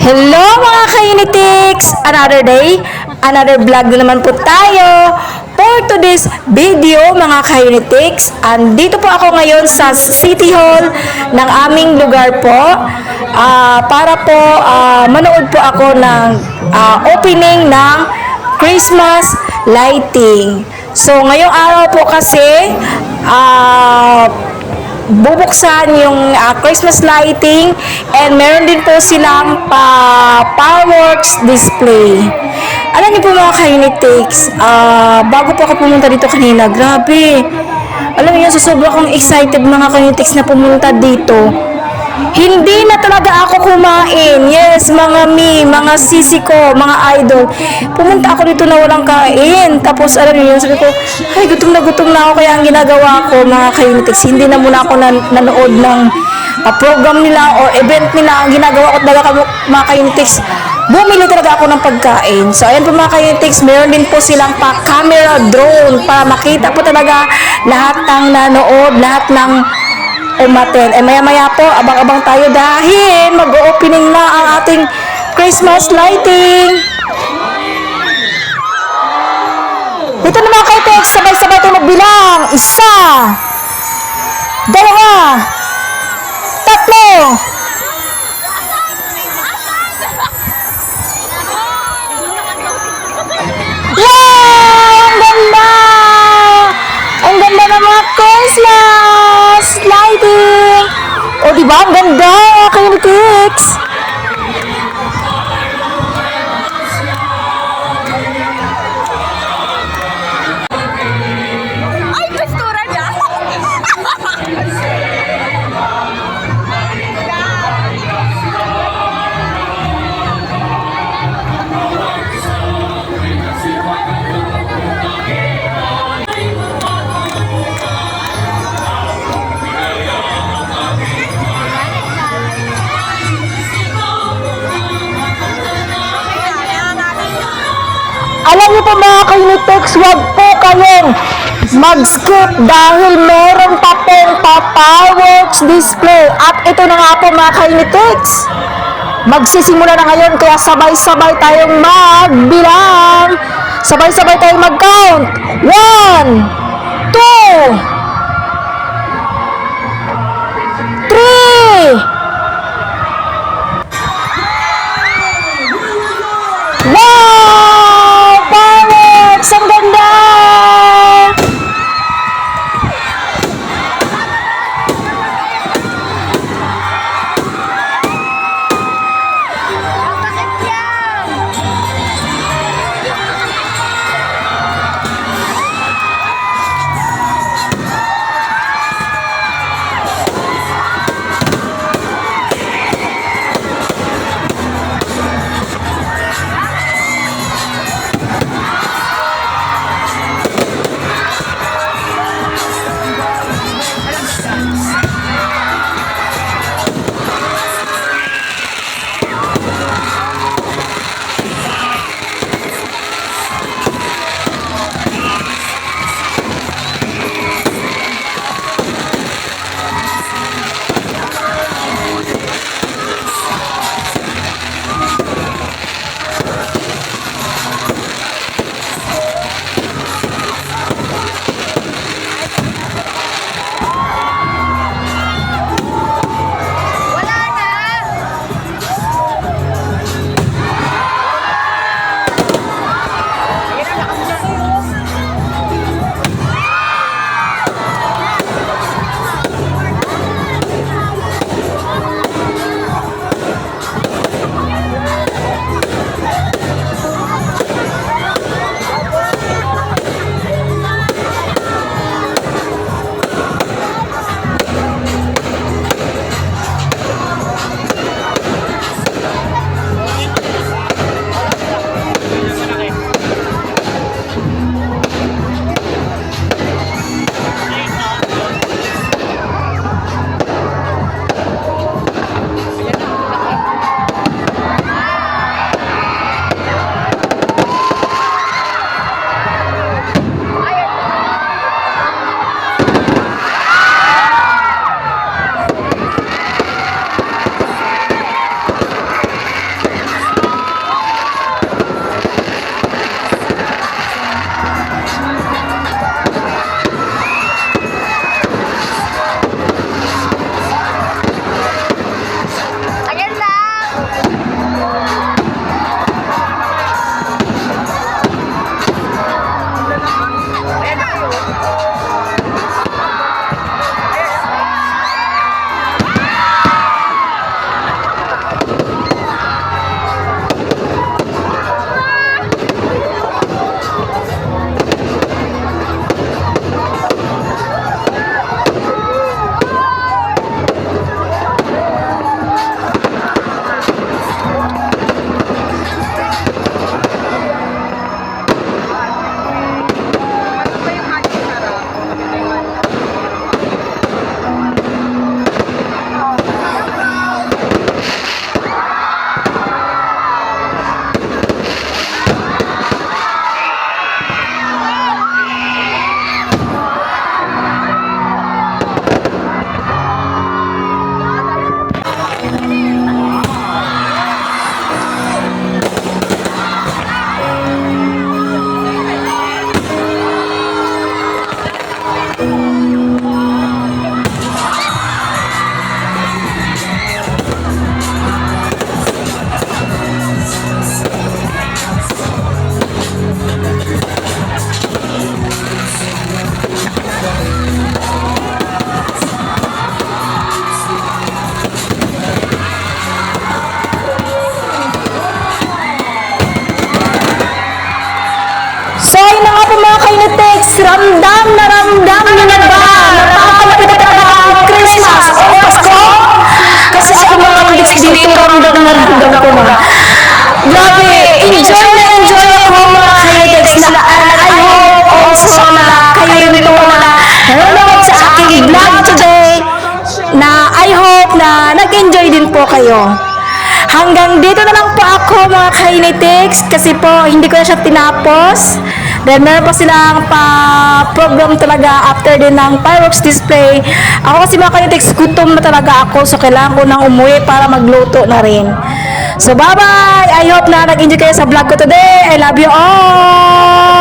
Hello mga ka-Unitix! Another day, another vlog na naman po tayo. For today's video mga ka-Unitix, andito po ako ngayon sa City Hall ng aming lugar po para po manood po ako ng opening ng Christmas lighting. So ngayong araw po kasi bubuksan yung Christmas lighting and meron din po silang fireworks display. Alam niyo po mga ka-Unitix, bago po ako pumunta dito kanina, grabe. Alam niyo, sobrang akong excited mga ka-Unitix na pumunta dito. Hindi na talaga ako kumain. Yes, mga sisi ko, mga idol. Pumunta ako dito na walang kain. Tapos, alam niyo, sabi ko, ay, gutom na ako. Kaya ang ginagawa ko, mga ka-Unitix, hindi na muna ako nanood ng program nila o event nila. Ang ginagawa ko talaga, mga ka-Unitix, bumili talaga ako ng pagkain. So, ayan po mga ka-Unitix, meron din po silang pa-camera drone para makita po talaga lahat ng nanood, lahat ng umaten. Maya-maya po, abang-abang tayo dahil mag-opening na ang ating Christmas lighting. Dito na mga ka-Unitix, sabay-sabay tayo magbilang. 1, 2, 3, 4. Wow! Ang ganda! Ang ganda ng mga Christmas lighting! O, diba? Ang ganda! Ka-Unitix! Ay, pastura niya! Alam niyo po mga ka-Unitix, huwag po kayong mag-skip dahil meron pa pong fireworks display. At ito na nga po mga ka-Unitix. Magsisimula na ngayon kaya sabay-sabay tayong magbilang. Sabay-sabay tayong mag-count. 1, 2, 3. Wow! Fireworks! Ang ganda! mga kainitex, ramdam na ramdam nyo na ba? Napakalapit na talaga ang Christmas o Pasko? Kasi ako mga kainitex dito, ramdam na ramdam ko na. Grabe, enjoy na enjoy ako mga kainitex na I hope also na kayo rin po na nanonood sa aking vlog today na I hope na nag-enjoy din po kayo. Hanggang dito na lang po ako mga kainitex kasi po hindi ko na siya tinapos. Then meron pa silang program talaga after din ng fireworks display. Ako kasi mga kainitex, gutom na talaga ako so kailangan ko nang umuwi para magluto na rin. So bye bye! I hope na nag-enjoy kayo sa vlog ko today. I love you all!